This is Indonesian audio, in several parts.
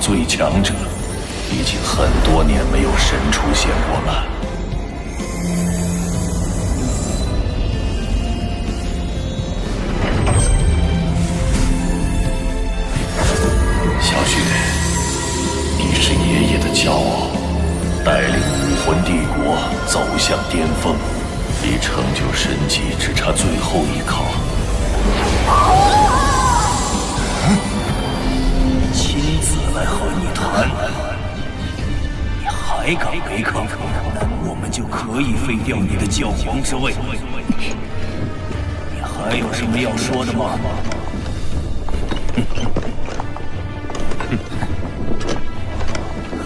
最强者，已经很多年没有神出现过了。小雪，你是爷爷的骄傲，带领武魂帝国走向巅峰，离成就神级只差最后一考。亲自来和你谈，你还敢违抗，我们就可以废掉你的教皇之位。你还有什么要说的吗？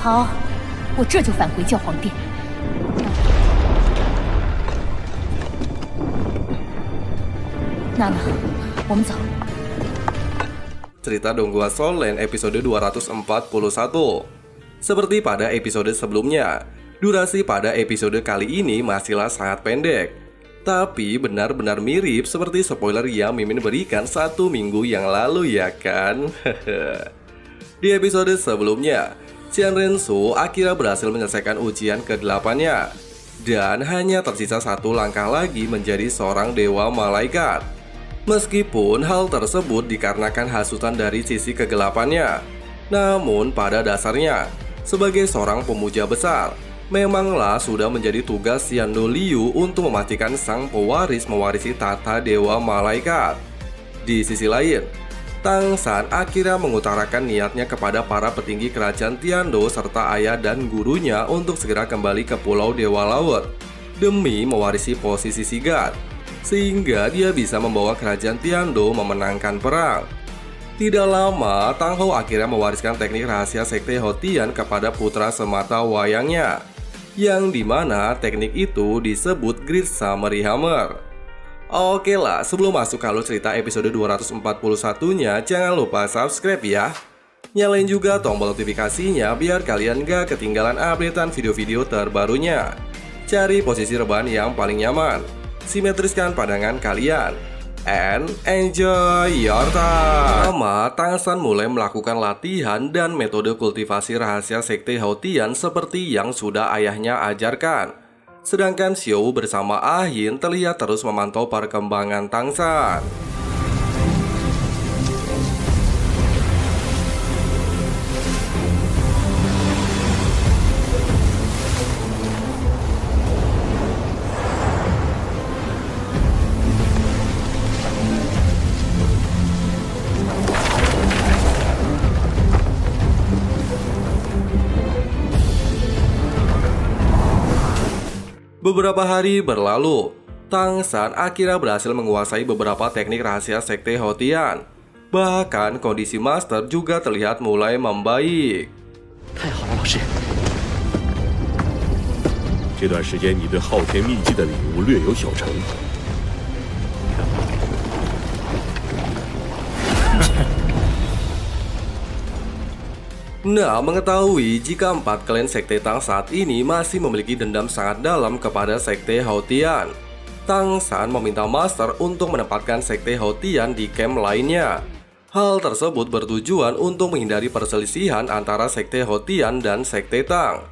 好，我这就返回教皇殿。娜娜，我们走。Cerita Donghua Solen episode 241. Seperti pada episode sebelumnya, durasi pada episode kali ini masihlah sangat pendek, tapi benar-benar mirip seperti spoiler yang Mimin berikan 1 minggu yang lalu ya kan? Di episode sebelumnya, Qian Rensu akhirnya berhasil menyelesaikan ujian ke-8-nya dan hanya tersisa 1 langkah lagi menjadi seorang dewa malaikat. Meskipun hal tersebut dikarenakan hasutan dari sisi kegelapannya, namun pada dasarnya, sebagai seorang pemuja besar, memanglah sudah menjadi tugas Xiando Liu untuk memastikan sang pewaris mewarisi tata dewa malaikat. Di sisi lain, Tang San akhirnya mengutarakan niatnya kepada para petinggi kerajaan Tiando serta ayah dan gurunya untuk segera kembali ke Pulau Dewa Laut demi mewarisi posisi Sigad, sehingga dia bisa membawa kerajaan Tiando memenangkan perang. Tidak lama, Tang Hou akhirnya mewariskan teknik rahasia Sekte Hotian kepada putra semata wayangnya, yang dimana teknik itu disebut Great Summary Hammer. Oke lah, sebelum masuk ke alur cerita episode 241-nya, jangan lupa subscribe ya. Nyalain juga tombol notifikasinya biar kalian gak ketinggalan updatean video-video terbarunya. Cari posisi rebahan yang paling nyaman, simetriskan pandangan kalian, and enjoy your time. Pertama, Tang San mulai melakukan latihan dan metode kultivasi rahasia Sekte Hotian seperti yang sudah ayahnya ajarkan. Sedangkan Xiao bersama Ah Yin terlihat terus memantau perkembangan Tang San. Beberapa hari berlalu, Tang San akhirnya berhasil menguasai beberapa teknik rahasia Sekte Hotian. Bahkan kondisi Master juga terlihat mulai membaik. 太好了，老师。这段时间你对昊天秘技的领悟略有小成。 Nah, mengetahui jika 4 klan Sekte Tang saat ini masih memiliki dendam sangat dalam kepada Sekte Hotian, Tang San meminta Master untuk menempatkan Sekte Hotian di camp lainnya. Hal tersebut bertujuan untuk menghindari perselisihan antara Sekte Hotian dan Sekte Tang.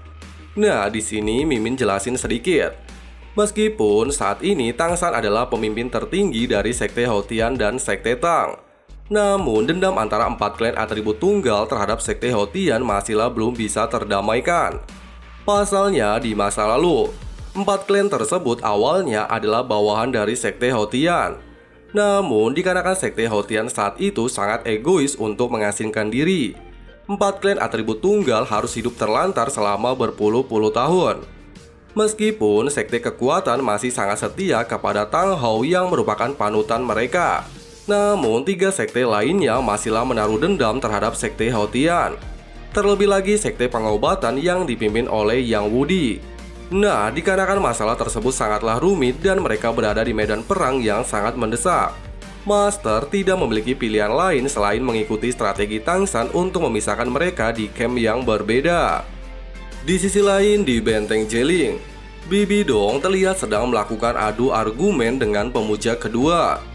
Nah, di sini Mimin jelasin sedikit. Meskipun saat ini Tang San adalah pemimpin tertinggi dari Sekte Hotian dan Sekte Tang, namun dendam antara 4 klan atribut tunggal terhadap Sekte Hotian masihlah belum bisa terdamaikan. Pasalnya di masa lalu, 4 klan tersebut awalnya adalah bawahan dari Sekte Hotian. Namun dikarenakan Sekte Hotian saat itu sangat egois untuk mengasingkan diri, 4 klan atribut tunggal harus hidup terlantar selama berpuluh-puluh tahun. Meskipun Sekte Kekuatan masih sangat setia kepada Tang Hou yang merupakan panutan mereka, namun 3 sekte lainnya masihlah menaruh dendam terhadap Sekte Hotian. Terlebih lagi Sekte Pengobatan yang dipimpin oleh Yang Wudi. Nah, dikarenakan masalah tersebut sangatlah rumit dan mereka berada di medan perang yang sangat mendesak, Master tidak memiliki pilihan lain selain mengikuti strategi Tang San untuk memisahkan mereka di camp yang berbeda. Di sisi lain di benteng Jeling, Bibi Dong terlihat sedang melakukan adu argumen dengan pemuja kedua.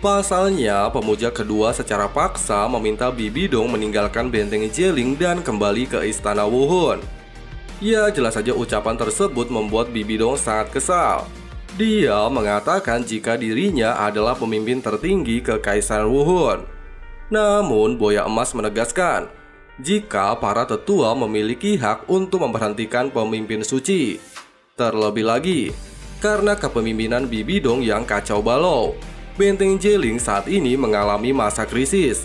Pasalnya, pemuja kedua secara paksa meminta Bibi Dong meninggalkan benteng Jeling dan kembali ke istana Wuhun. Ya, jelas saja ucapan tersebut membuat Bibi Dong sangat kesal. Dia mengatakan jika dirinya adalah pemimpin tertinggi Kekaisaran Wuhun. Namun, Boya Emas menegaskan, jika para tetua memiliki hak untuk memberhentikan pemimpin suci. Terlebih lagi, karena kepemimpinan Bibi Dong yang kacau balau, benteng Jeling saat ini mengalami masa krisis.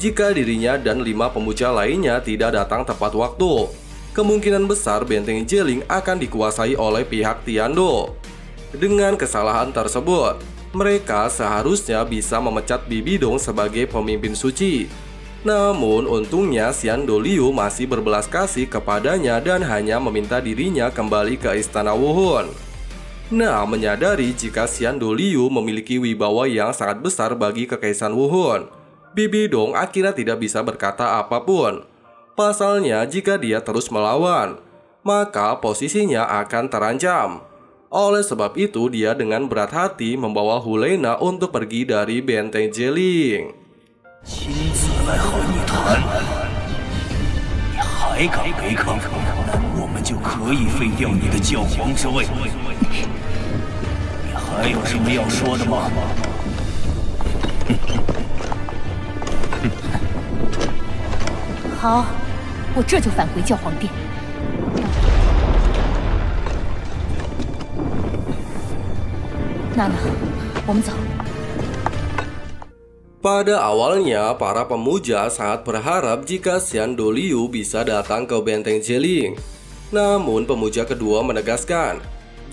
Jika dirinya dan 5 pemuja lainnya tidak datang tepat waktu, kemungkinan besar benteng Jeling akan dikuasai oleh pihak Tiando. Dengan kesalahan tersebut, mereka seharusnya bisa memecat Bibi Dong sebagai pemimpin suci. Namun untungnya Xian Doliu masih berbelas kasih kepadanya dan hanya meminta dirinya kembali ke istana Wuhun. Nah, menyadari jika Xian Doliu memiliki wibawa yang sangat besar bagi Kekaisaran Wuhun, Bibi Dong akhirnya tidak bisa berkata apapun. Pasalnya jika dia terus melawan, maka posisinya akan terancam. Oleh sebab itu, dia dengan berat hati membawa Hulena untuk pergi dari benteng Jeling. 亲自来和你谈，你还敢违抗，那我们就可以废掉你的教皇之位。你还有什么要说的吗？好，我这就返回教皇殿。娜娜，我们走。 Pada awalnya, para pemuja sangat berharap jika Xian Doliu bisa datang ke benteng Jeling. Namun, pemuja kedua menegaskan,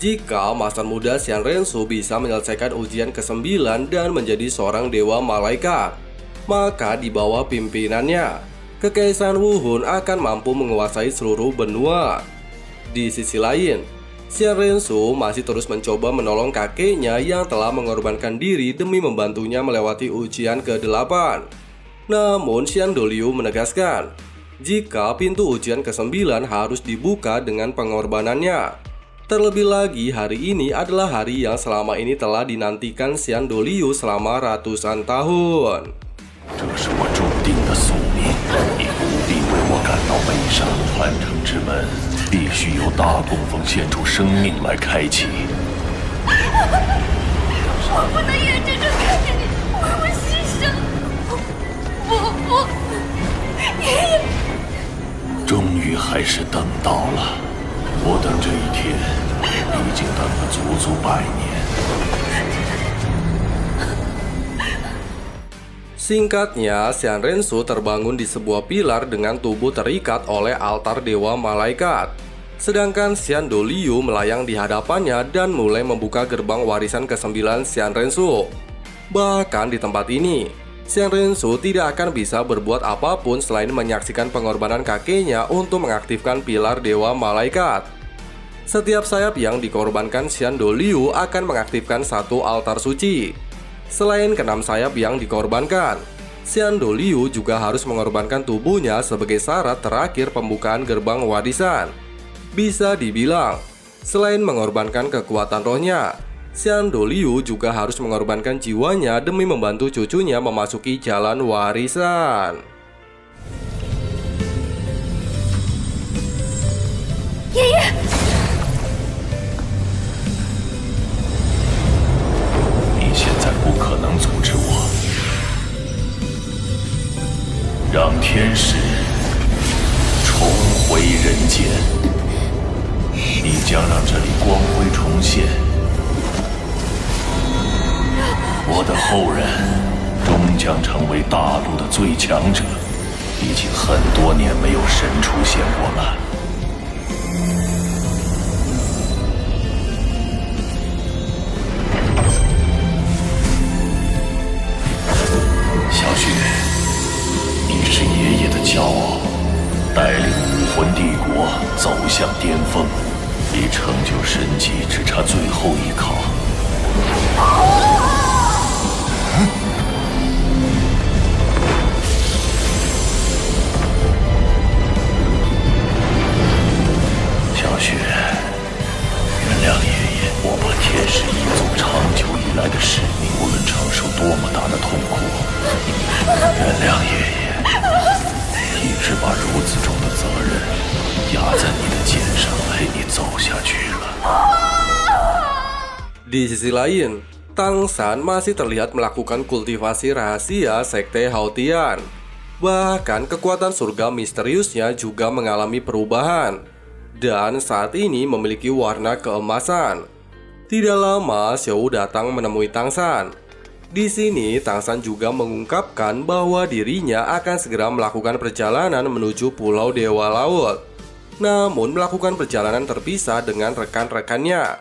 jika masa muda Xian Rensu bisa menyelesaikan ujian ke-9 dan menjadi seorang dewa malaikat, maka di bawah pimpinannya, Kekaisaran Wuhun akan mampu menguasai seluruh benua. Di sisi lain, Xian Rensu masih terus mencoba menolong kakeknya yang telah mengorbankan diri demi membantunya melewati ujian ke-8. Namun Xian Doliu menegaskan, jika pintu ujian ke-9 harus dibuka dengan pengorbanannya. Terlebih lagi, hari ini adalah hari yang selama ini telah dinantikan Xian Doliu selama ratusan tahun. 这是我注定的宿命，你不必为我感到悲伤。传承之门必须由大供奉献出生命来开启。我不能眼睁睁看着你为我牺牲！不，爷爷！终于还是等到了，我等这一天已经等了足足100年。 Singkatnya, Xian Rensu terbangun di sebuah pilar dengan tubuh terikat oleh altar dewa malaikat. Sedangkan Xian Doliu melayang di hadapannya dan mulai membuka gerbang warisan ke-9 Xian Rensu. Bahkan di tempat ini, Xian Rensu tidak akan bisa berbuat apapun selain menyaksikan pengorbanan kakeknya untuk mengaktifkan pilar dewa malaikat. Setiap sayap yang dikorbankan Xian Doliu akan mengaktifkan satu altar suci. Selain ke-6 sayap yang dikorbankan, Xian Doliu juga harus mengorbankan tubuhnya sebagai syarat terakhir pembukaan gerbang warisan. Bisa dibilang, selain mengorbankan kekuatan rohnya, Xian Doliu juga harus mengorbankan jiwanya demi membantu cucunya memasuki jalan warisan. Yeye! 现在不可能阻止我，让天使重回人间，你将让这里光辉重现。我的后人终将成为大陆的最强者，已经很多年没有神出现过了。 小雪，你是爷爷的骄傲，带领武魂帝国走向巅峰，离成就神迹只差最后一考。小雪，原谅爷爷，我把天使一族长久以来的使命无论承受多么大的痛苦，原谅爷爷，一直把如此重的责任压在你的肩上，陪你走下去了。 Di sisi lain, Tang San masih terlihat melakukan kultivasi rahasia Sekte Haotian. Bahkan kekuatan surga misteriusnya juga mengalami perubahan dan saat ini memiliki warna keemasan. Tidak lama, Xiao datang menemui Tang San. Di sini, Tang San juga mengungkapkan bahwa dirinya akan segera melakukan perjalanan menuju Pulau Dewa Laut. Namun melakukan perjalanan terpisah dengan rekan-rekannya,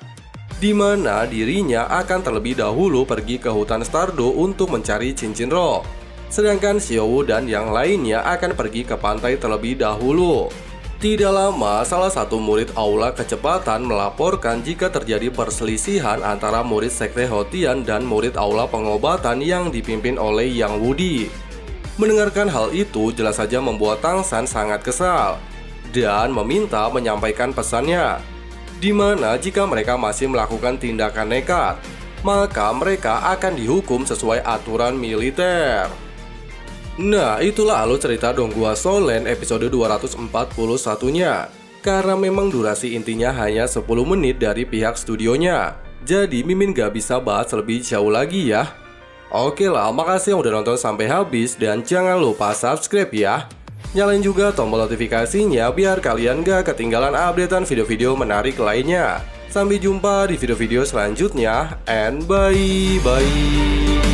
di mana dirinya akan terlebih dahulu pergi ke hutan Stardo untuk mencari cincin roh. Sedangkan Xiao dan yang lainnya akan pergi ke pantai terlebih dahulu. Tidak lama, salah satu murid Aula Kecepatan melaporkan jika terjadi perselisihan antara murid Sekte Haotian dan murid Aula Pengobatan yang dipimpin oleh Yang Wudi. Mendengarkan hal itu jelas saja membuat Tang San sangat kesal dan meminta menyampaikan pesannya, di mana jika mereka masih melakukan tindakan nekat, maka mereka akan dihukum sesuai aturan militer. Nah, itulah alur cerita Donghua Solen episode 241-nya. Karena memang durasi intinya hanya 10 menit dari pihak studionya, jadi Mimin gak bisa bahas lebih jauh lagi ya. Oke lah, makasih yang udah nonton sampai habis dan jangan lupa subscribe ya. Nyalain juga tombol notifikasinya biar kalian gak ketinggalan updatean video-video menarik lainnya. Sampai jumpa di video-video selanjutnya, and bye-bye.